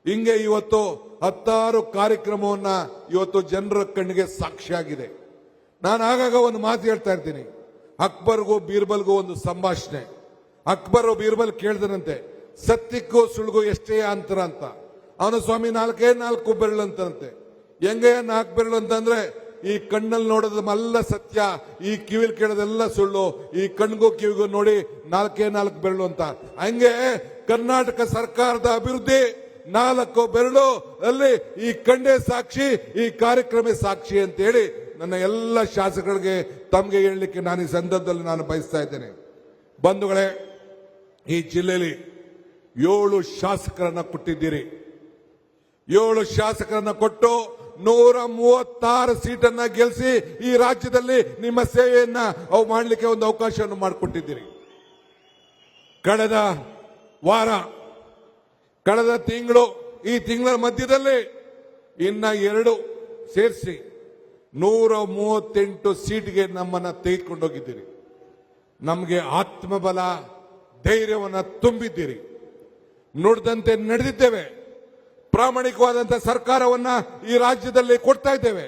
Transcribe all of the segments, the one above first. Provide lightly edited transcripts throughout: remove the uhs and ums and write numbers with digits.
ಹಿಂಗೆ ಇವತ್ತು 10 ಕಾರ್ಯಕ್ರಮವನ್ನ ಇವತ್ತು ಜನರ ಕಣ್ಣಿಗೆ ಸಾಕ್ಷಿಯಾಗಿದೆ. ನಾನು ಆಗಾಗ ಒಂದು ಮಾತು ಹೇಳ್ತಾ ಇರ್ತೀನಿ, ಅಕ್ಬರ್ಗೂ ಬೀರ್ಬಲ್ಗೂ ಒಂದು ಸಂಭಾಷಣೆ. ಅಕ್ಬರ್ ಬೀರ್ಬಲ್ ಕೇಳಿದನಂತೆ, ಸತ್ಯಕ್ಕೂ ಸುಳ್ಳಿಗೂ ಎಷ್ಟೇ ಅಂತರ ಅಂತ. ಅವನು ಸ್ವಾಮಿ 4 ಬೆರಳು ಅಂತಂತೆ. ಹೆಂಗೆ 4 ಬೆರಳು ಅಂತಂದ್ರೆ, ಈ ಕಣ್ಣಲ್ಲಿ ನೋಡೋದಲ್ಲ ಸತ್ಯ, ಈ ಕಿವಿಲ್ ಕೇಳೋದೆಲ್ಲ ಸುಳ್ಳು, ಈ ಕಣ್ಗೂ ಕಿವಿಗೂ ನೋಡಿ 4 ಬೆರಳು ಅಂತ. ಹಂಗೆ ಕರ್ನಾಟಕ ಸರ್ಕಾರದ ಅಭಿವೃದ್ಧಿ 4 ಬೆರಳು ಅಲ್ಲಿ ಈ ಕಣ್ಣೇ ಸಾಕ್ಷಿ, ಈ ಕಾರ್ಯಕ್ರಮ ಸಾಕ್ಷಿ ಅಂತ ಹೇಳಿ ನನ್ನ ಎಲ್ಲ ಶಾಸಕರಿಗೆ ತಮಗೆ ಹೇಳಲಿಕ್ಕೆ ನಾನು ಈ ಸಂದರ್ಭದಲ್ಲಿ ನಾನು ಬಯಸ್ತಾ ಇದ್ದೇನೆ. ಬಂಧುಗಳೇ, ಈ ಜಿಲ್ಲೆಯಲ್ಲಿ 7 ಶಾಸಕರನ್ನ ಕೊಟ್ಟಿದ್ದೀರಿ. 7 ಶಾಸಕರನ್ನ ಕೊಟ್ಟು 136 ಸೀಟನ್ನ ಗೆಲ್ಲಿಸಿ ಈ ರಾಜ್ಯದಲ್ಲಿ ನಿಮ್ಮ ಸೇವೆಯನ್ನ ಮಾಡಲಿಕ್ಕೆ ಒಂದು ಅವಕಾಶವನ್ನು ಮಾಡಿಕೊಟ್ಟಿದ್ದೀರಿ. ಕಳೆದ ವಾರ, ಕಳೆದ ತಿಂಗಳು, ಈ ತಿಂಗಳ ಮಧ್ಯದಲ್ಲಿ ಇನ್ನ 2 ಸೇರಿಸಿ 138 ಸೀಟ್ಗೆ ನಮ್ಮನ್ನ ತೆಗೆದುಕೊಂಡೋಗಿದ್ದೀರಿ. ನಮಗೆ ಆತ್ಮಬಲ, ಧೈರ್ಯವನ್ನು ತುಂಬಿದ್ದೀರಿ. ನುಡಿದಂತೆ ನಡೆದಿದ್ದೇವೆ. ಪ್ರಾಮಾಣಿಕವಾದಂತಹ ಸರ್ಕಾರವನ್ನ ಈ ರಾಜ್ಯದಲ್ಲಿ ಕೊಡ್ತಾ ಇದ್ದೇವೆ.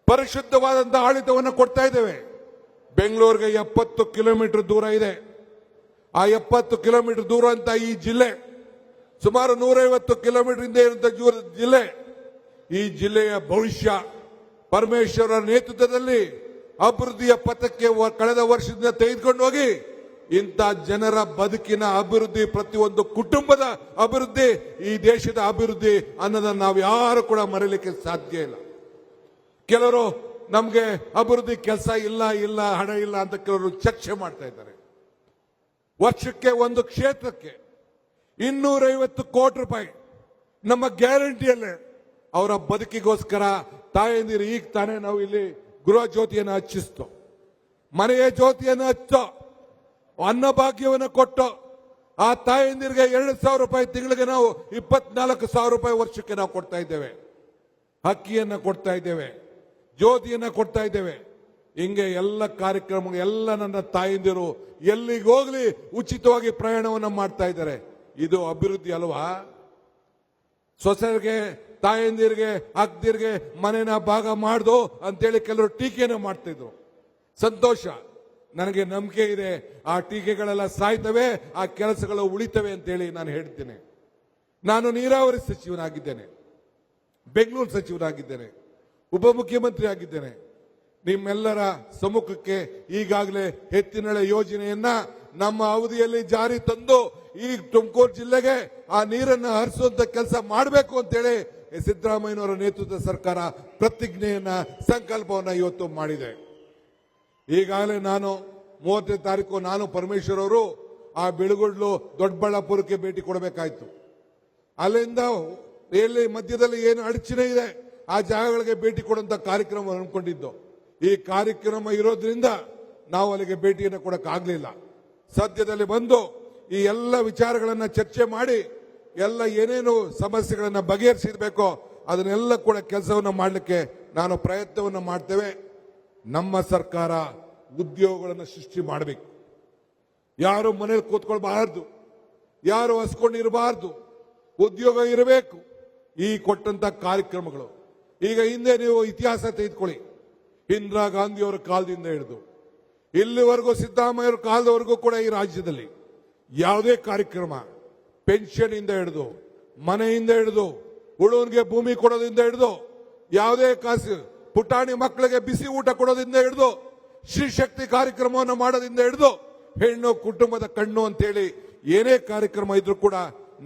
ಪರಿಶುದ್ಧವಾದಂತಹ ಆಡಳಿತವನ್ನು ಕೊಡ್ತಾ ಇದ್ದೇವೆ. ಬೆಂಗಳೂರಿಗೆ 70 ಕಿಲೋಮೀಟರ್ ದೂರ ಇದೆ. ಆ 70 ಕಿಲೋಮೀಟರ್ ದೂರ ಅಂತ ಈ ಜಿಲ್ಲೆ, ಸುಮಾರು 150 ಕಿಲೋಮೀಟರ್ ಹಿಂದೆ ಇರುವಂತಹ ಜಿಲ್ಲೆ. ಈ ಜಿಲ್ಲೆಯ ಭವಿಷ್ಯ ಪರಮೇಶ್ವರ ನೇತೃತ್ವದಲ್ಲಿ ಅಭಿವೃದ್ಧಿಯ ಪಥಕ್ಕೆ ಕಳೆದ ವರ್ಷದಿಂದ ತೆಗೆದುಕೊಂಡು ಹೋಗಿ ಇಂಥ ಜನರ ಬದುಕಿನ ಅಭಿವೃದ್ಧಿ, ಪ್ರತಿಯೊಂದು ಕುಟುಂಬದ ಅಭಿವೃದ್ಧಿ, ಈ ದೇಶದ ಅಭಿವೃದ್ಧಿ ಅನ್ನೋದನ್ನು ನಾವು ಯಾರು ಕೂಡ ಮರೆಯಲಿಕ್ಕೆ ಸಾಧ್ಯ ಇಲ್ಲ. ಕೆಲವರು ನಮಗೆ ಅಭಿವೃದ್ಧಿ ಕೆಲಸ ಇಲ್ಲ, ಹಣ ಇಲ್ಲ ಅಂತ ಕೆಲವರು ಚರ್ಚೆ ಮಾಡ್ತಾ ಇದ್ದಾರೆ. ವರ್ಷಕ್ಕೆ ಒಂದು ಕ್ಷೇತ್ರಕ್ಕೆ 250 ಕೋಟಿ ರೂಪಾಯಿ ನಮ್ಮ ಗ್ಯಾರಂಟಿಯಲ್ಲೇ ಅವರ ಬದುಕಿಗೋಸ್ಕರ ತಾಯಂದಿರು ಈಗ ತಾನೇ ನಾವು ಇಲ್ಲಿ ಗೃಹ ಜ್ಯೋತಿಯನ್ನು ಹಚ್ಚಿಸ್ತೋ, ಮನೆಯ ಜ್ಯೋತಿಯನ್ನು ಹಚ್ಚೋ, ಅನ್ನಭಾಗ್ಯವನ್ನು ಕೊಟ್ಟು ಆ ತಾಯಂದಿರಿಗೆ 2,000 ರೂಪಾಯಿ ತಿಂಗಳಿಗೆ ನಾವು 24,000 ರೂಪಾಯಿ ವರ್ಷಕ್ಕೆ ನಾವು ಕೊಡ್ತಾ ಇದ್ದೇವೆ. ಅಕ್ಕಿಯನ್ನು ಕೊಡ್ತಾ ಇದ್ದೇವೆ, ಜ್ಯೋತಿಯನ್ನು ಕೊಡ್ತಾ ಇದ್ದೇವೆ. ಹಿಂಗೆ ಎಲ್ಲ ಕಾರ್ಯಕ್ರಮ, ಎಲ್ಲ ನನ್ನ ತಾಯಂದಿರು ಎಲ್ಲಿಗೆ ಹೋಗ್ಲಿ ಉಚಿತವಾಗಿ ಪ್ರಯಾಣವನ್ನು ಮಾಡ್ತಾ ಇದ್ದಾರೆ. ಇದು ಅಭಿವೃದ್ಧಿ ಅಲ್ವಾ? ಸೊಸೆಯರಿಗೆ, ತಾಯಂದಿರಿಗೆ, ಅಕ್ಕದಿರಿಗೆ ಮನೆನ ಭಾಗ ಮಾಡ್ದು ಅಂತೇಳಿ ಕೆಲವರು ಟೀಕೆಯನ್ನು ಮಾಡ್ತಿದ್ರು. ಸಂತೋಷ, ನನಗೆ ನಂಬಿಕೆ ಇದೆ. ಆ ಟೀಕೆಗಳೆಲ್ಲ ಸಾಯ್ತವೆ, ಆ ಕೆಲಸಗಳು ಉಳಿತವೆ ಅಂತೇಳಿ ನಾನು ಹೇಳ್ತೇನೆ. ನಾನು ನೀರಾವರಿ ಸಚಿವನಾಗಿದ್ದೇನೆ, ಬೆಂಗಳೂರು ಸಚಿವನಾಗಿದ್ದೇನೆ, ಉಪಮುಖ್ಯಮಂತ್ರಿ ಆಗಿದ್ದೇನೆ. ನಿಮ್ಮೆಲ್ಲರ ಸಮ್ಮುಖಕ್ಕೆ ಈಗಾಗಲೇ ಎತ್ತಿನಹೊಳೆ ಯೋಜನೆಯನ್ನ ನಮ್ಮ ಅವಧಿಯಲ್ಲಿ ಜಾರಿ ತಂದು ಈ ತುಮಕೂರು ಜಿಲ್ಲೆಗೆ ಆ ನೀರನ್ನು ಹರಿಸುವಂತ ಕೆಲಸ ಮಾಡಬೇಕು ಅಂತೇಳಿ ಸಿದ್ದರಾಮಯ್ಯನವರ ನೇತೃತ್ವದ ಸರ್ಕಾರ ಪ್ರತಿಜ್ಞೆಯನ್ನ, ಸಂಕಲ್ಪವನ್ನ ಇವತ್ತು ಮಾಡಿದೆ. ಈಗಾಗಲೇ ನಾನು 30ನೇ ತಾರೀಕು ನಾನು ಪರಮೇಶ್ವರ್ ಅವರು ಆ ಬೆಳಗುಡ್ಲು ದೊಡ್ಡಬಳ್ಳಾಪುರಕ್ಕೆ ಭೇಟಿ ಕೊಡಬೇಕಾಯ್ತು. ಅಲ್ಲಿಂದ ಎಲ್ಲಿ ಮಧ್ಯದಲ್ಲಿ ಏನು ಅಡಚಣೆ ಇದೆ ಆ ಜಾಗಗಳಿಗೆ ಭೇಟಿ ಕೊಡುವಂತ ಕಾರ್ಯಕ್ರಮ ಅನ್ಕೊಂಡಿದ್ದು. ಈ ಕಾರ್ಯಕ್ರಮ ಇರೋದ್ರಿಂದ ನಾವು ಅಲ್ಲಿಗೆ ಭೇಟಿಯನ್ನು ಕೊಡಕ್ಕಾಗ್ಲಿಲ್ಲ. ಸದ್ಯದಲ್ಲಿ ಬಂದು ಈ ಎಲ್ಲ ವಿಚಾರಗಳನ್ನ ಚರ್ಚೆ ಮಾಡಿ ಎಲ್ಲ ಏನೇನು ಸಮಸ್ಯೆಗಳನ್ನ ಬಗೆಹರಿಸಬೇಕೋ ಅದನ್ನೆಲ್ಲ ಕೂಡ ಕೆಲಸವನ್ನು ಮಾಡಲಿಕ್ಕೆ ನಾನು ಪ್ರಯತ್ನವನ್ನು ಮಾಡ್ತೇವೆ. ನಮ್ಮ ಸರ್ಕಾರ ಉದ್ಯೋಗಗಳನ್ನು ಸೃಷ್ಟಿ ಮಾಡಬೇಕು. ಯಾರು ಮನೇಲಿ ಕೂತ್ಕೊಳ್ಬಾರ್ದು, ಯಾರು ಹಸ್ಕೊಂಡಿರಬಾರ್ದು, ಉದ್ಯೋಗ ಇರಬೇಕು. ಈ ಕೊಟ್ಟಂತ ಕಾರ್ಯಕ್ರಮಗಳು ಈಗ ಹಿಂದೆ ನೀವು ಇತಿಹಾಸ ತೆಗೆದುಕೊಳ್ಳಿ. ಇಂದಿರಾ ಗಾಂಧಿಯವರ ಕಾಲದಿಂದ ಹಿಡಿದು ಇಲ್ಲಿವರೆಗೂ ಸಿದ್ದರಾಮಯ್ಯವರ ಕಾಲದವರೆಗೂ ಕೂಡ ಈ ರಾಜ್ಯದಲ್ಲಿ ಯಾವುದೇ ಕಾರ್ಯಕ್ರಮ, ಪೆನ್ಷನ್ ಇಂದ ಹಿಡಿದು, ಮನೆಯಿಂದ ಹಿಡಿದು, ಉಳುವನಿಗೆ ಭೂಮಿ ಕೊಡೋದ್ರಿಂದ ಹಿಡಿದು, ಯಾವುದೇ ಕಾಸು ಪುಟಾಣಿ ಮಕ್ಕಳಿಗೆ ಬಿಸಿ ಊಟ ಕೊಡೋದ್ರಿಂದ ಹಿಡಿದು, ಶ್ರೀಶಕ್ತಿ ಕಾರ್ಯಕ್ರಮವನ್ನು ಮಾಡೋದ್ರಿಂದ ಹಿಡಿದು, ಹೆಣ್ಣು ಕುಟುಂಬದ ಕಣ್ಣು ಅಂತೇಳಿ ಏನೇ ಕಾರ್ಯಕ್ರಮ ಇದ್ರೂ ಕೂಡ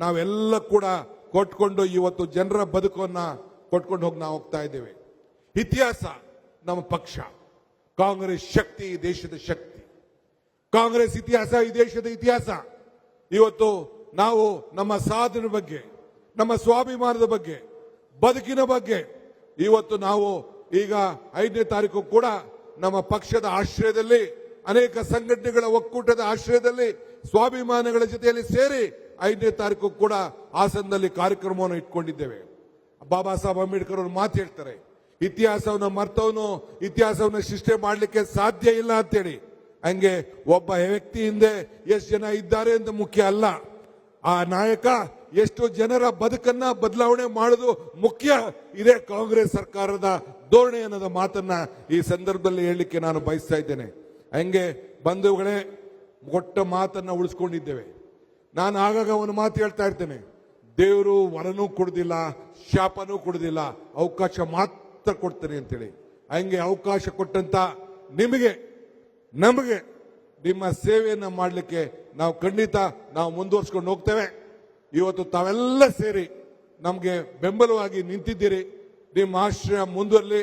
ನಾವೆಲ್ಲ ಕೂಡ ಕೊಟ್ಕೊಂಡು ಇವತ್ತು ಜನರ ಬದುಕನ್ನ ಕೊಟ್ಕೊಂಡು ಹೋಗಿ ನಾವು ಹೋಗ್ತಾ ಇದ್ದೇವೆ. ಇತಿಹಾಸ ನಮ್ಮ ಪಕ್ಷ, ಕಾಂಗ್ರೆಸ್ ಶಕ್ತಿ ಈ ದೇಶದ ಶಕ್ತಿ, ಕಾಂಗ್ರೆಸ್ ಇತಿಹಾಸ ಈ ದೇಶದ ಇತಿಹಾಸ. ಇವತ್ತು ನಾವು ನಮ್ಮ ಸಾಧನೆ ಬಗ್ಗೆ, ನಮ್ಮ ಸ್ವಾಭಿಮಾನದ ಬಗ್ಗೆ, ಬದುಕಿನ ಬಗ್ಗೆ ಇವತ್ತು ನಾವು ಈಗ 5ನೇ ತಾರೀಕು ಕೂಡ ನಮ್ಮ ಪಕ್ಷದ ಆಶ್ರಯದಲ್ಲಿ, ಅನೇಕ ಸಂಘಟನೆಗಳ ಒಕ್ಕೂಟದ ಆಶ್ರಯದಲ್ಲಿ ಸ್ವಾಭಿಮಾನಗಳ ಜೊತೆಯಲ್ಲಿ ಸೇರಿ 5ನೇ ತಾರೀಕು ಕೂಡ ಹಾಸನದಲ್ಲಿ ಕಾರ್ಯಕ್ರಮವನ್ನು ಇಟ್ಕೊಂಡಿದ್ದೇವೆ. ಬಾಬಾ ಸಾಹೇಬ್ ಅಂಬೇಡ್ಕರ್ ಅವರು ಮಾತು ಹೇಳ್ತಾರೆ, ಇತಿಹಾಸವನ್ನು ಮರ್ತವನು ಇತಿಹಾಸವನ್ನು ಸೃಷ್ಟಿ ಮಾಡಲಿಕ್ಕೆ ಸಾಧ್ಯ ಇಲ್ಲ ಅಂತೇಳಿ. ಹಂಗೆ ಒಬ್ಬ ವ್ಯಕ್ತಿ ಹಿಂದೆ ಎಷ್ಟು ಜನ ಇದ್ದಾರೆ ಅಂತ ಮುಖ್ಯ ಅಲ್ಲ, ಆ ನಾಯಕ ಎಷ್ಟು ಜನರ ಬದುಕನ್ನ ಬದಲಾವಣೆ ಮಾಡೋದು ಮುಖ್ಯ. ಇದೇ ಕಾಂಗ್ರೆಸ್ ಸರ್ಕಾರದ ಧೋರಣೆ ಅನ್ನೋದ ಮಾತನ್ನ ಈ ಸಂದರ್ಭದಲ್ಲಿ ಹೇಳಲಿಕ್ಕೆ ನಾನು ಬಯಸ್ತಾ ಇದ್ದೇನೆ. ಹಂಗೆ ಬಂಧುಗಳೇ, ಕೊಟ್ಟ ಮಾತನ್ನ ಉಳಿಸ್ಕೊಂಡಿದ್ದೇವೆ. ನಾನು ಆಗಾಗ ಒಂದು ಮಾತು ಹೇಳ್ತಾ ಇರ್ತೇನೆ, ದೇವರು ವರನೂ ಕೊಡುದಿಲ್ಲ, ಶಾಪನೂ ಕೊಡುದಿಲ್ಲ, ಅವಕಾಶ ಮಾತ್ರ ಕೊಡ್ತೇನೆ ಅಂತೇಳಿ. ಹಂಗೆ ಅವಕಾಶ ಕೊಟ್ಟಂತ ನಮಗೆ ನಿಮ್ಮ ಸೇವೆಯನ್ನ ಮಾಡಲಿಕ್ಕೆ ನಾವು ಖಂಡಿತ ಮುಂದುವರ್ಸ್ಕೊಂಡು ಹೋಗ್ತೇವೆ. ಇವತ್ತು ತಾವೆಲ್ಲ ಸೇರಿ ನಮಗೆ ಬೆಂಬಲವಾಗಿ ನಿಂತಿದ್ದೀರಿ. ನಿಮ್ಮ ಆಶ್ರಯ ಮುಂದುವರಲಿ.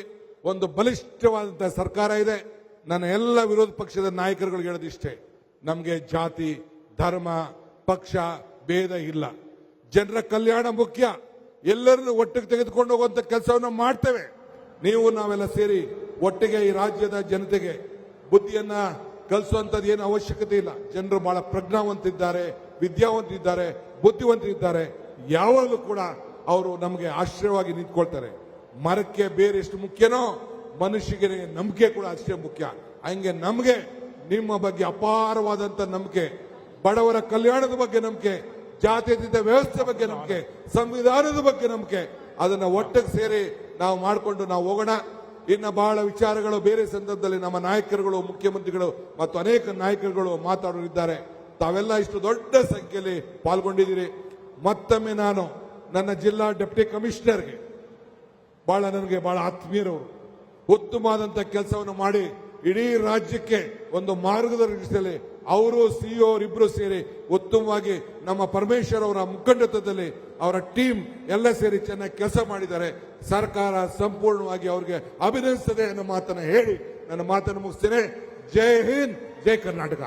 ಒಂದು ಬಲಿಷ್ಠವಾದಂತಹ ಸರ್ಕಾರ ಇದೆ. ನನ್ನ ಎಲ್ಲ ವಿರೋಧ ಪಕ್ಷದ ನಾಯಕರುಗಳಿಗೆ ಹೇಳೋದಿಷ್ಟೇ, ನಮಗೆ ಜಾತಿ ಧರ್ಮ ಪಕ್ಷ ಭೇದ ಇಲ್ಲ. ಜನರ ಕಲ್ಯಾಣ ಮುಖ್ಯ. ಎಲ್ಲರನ್ನು ಒಟ್ಟಿಗೆ ತೆಗೆದುಕೊಂಡು ಹೋಗುವಂತ ಕೆಲಸವನ್ನು ಮಾಡ್ತೇವೆ. ನೀವು ನಾವೆಲ್ಲ ಸೇರಿ ಒಟ್ಟಿಗೆ ಈ ರಾಜ್ಯದ ಜನತೆಗೆ ಬುದ್ಧಿಯನ್ನ ಕಲಿಸುವಂತದ್ದು ಏನು ಅವಶ್ಯಕತೆ ಇಲ್ಲ. ಜನರು ಬಹಳ ಪ್ರಜ್ಞಾವಂತಿದ್ದಾರೆ, ವಿದ್ಯಾವಂತಿದ್ದಾರೆ, ಬುದ್ಧಿವಂತರಿದ್ದಾರೆ. ಯಾವಾಗಲೂ ಕೂಡ ಅವರು ನಮಗೆ ಆಶ್ರಯವಾಗಿ ನಿಂತ್ಕೊಳ್ತಾರೆ. ಮರಕ್ಕೆ ಬೇರೆ ಎಷ್ಟು ಮುಖ್ಯನೋ ಮನುಷ್ಯಗೆ ನಂಬಿಕೆ ಕೂಡ ಅಷ್ಟೇ ಮುಖ್ಯ. ಹಂಗೆ ನಮಗೆ ನಿಮ್ಮ ಬಗ್ಗೆ ಅಪಾರವಾದಂತ ನಂಬಿಕೆ, ಬಡವರ ಕಲ್ಯಾಣದ ಬಗ್ಗೆ ನಂಬಿಕೆ, ಜಾತ್ಯತೀತ ವ್ಯವಸ್ಥೆ ಬಗ್ಗೆ ನಂಬಿಕೆ, ಸಂವಿಧಾನದ ಬಗ್ಗೆ ನಂಬಿಕೆ. ಅದನ್ನ ಒಟ್ಟಿಗೆ ಸೇರಿ ನಾವು ಮಾಡಿಕೊಂಡು ನಾವು ಹೋಗೋಣ. ಇನ್ನು ಬಹಳ ವಿಚಾರಗಳು ಬೇರೆ ಸಂದರ್ಭದಲ್ಲಿ ನಮ್ಮ ನಾಯಕರುಗಳು, ಮುಖ್ಯಮಂತ್ರಿಗಳು ಮತ್ತು ಅನೇಕ ನಾಯಕರುಗಳು ಮಾತಾಡೋರಿದ್ದಾರೆ. ತಾವೆಲ್ಲ ಇಷ್ಟು ದೊಡ್ಡ ಸಂಖ್ಯೆಯಲ್ಲಿ ಪಾಲ್ಗೊಂಡಿದ್ದೀರಿ. ಮತ್ತೊಮ್ಮೆ ನಾನು ನನ್ನ ಜಿಲ್ಲಾ ಡೆಪ್ಟಿ ಕಮಿಷನರ್ಗೆ ನನಗೆ ಬಹಳ ಆತ್ಮೀಯರವರು, ಉತ್ತಮವಾದಂತ ಕೆಲಸವನ್ನು ಮಾಡಿ ಇಡೀ ರಾಜ್ಯಕ್ಕೆ ಒಂದು ಮಾರ್ಗದರ್ಶನದಲ್ಲಿ ಅವರು ಸಿಇಒ ಅವರಿಬ್ಬರು ಸೇರಿ ಉತ್ತಮವಾಗಿ ನಮ್ಮ ಪರಮೇಶ್ವರ್ ಅವರ ಮುಖಂಡತ್ವದಲ್ಲಿ ಅವರ ಟೀಮ್ ಎಲ್ಲ ಸೇರಿ ಚೆನ್ನಾಗಿ ಕೆಲಸ ಮಾಡಿದ್ದಾರೆ. ಸರ್ಕಾರ ಸಂಪೂರ್ಣವಾಗಿ ಅವರಿಗೆ ಅಭಿನಂದಿಸದೆ ಅನ್ನೋ ಮಾತನ್ನು ಹೇಳಿ ನನ್ನ ಮಾತನ್ನು ಮುಗಿಸ್ತೇನೆ. ಜೈ ಹಿಂದ್, ಜೈ ಕರ್ನಾಟಕ.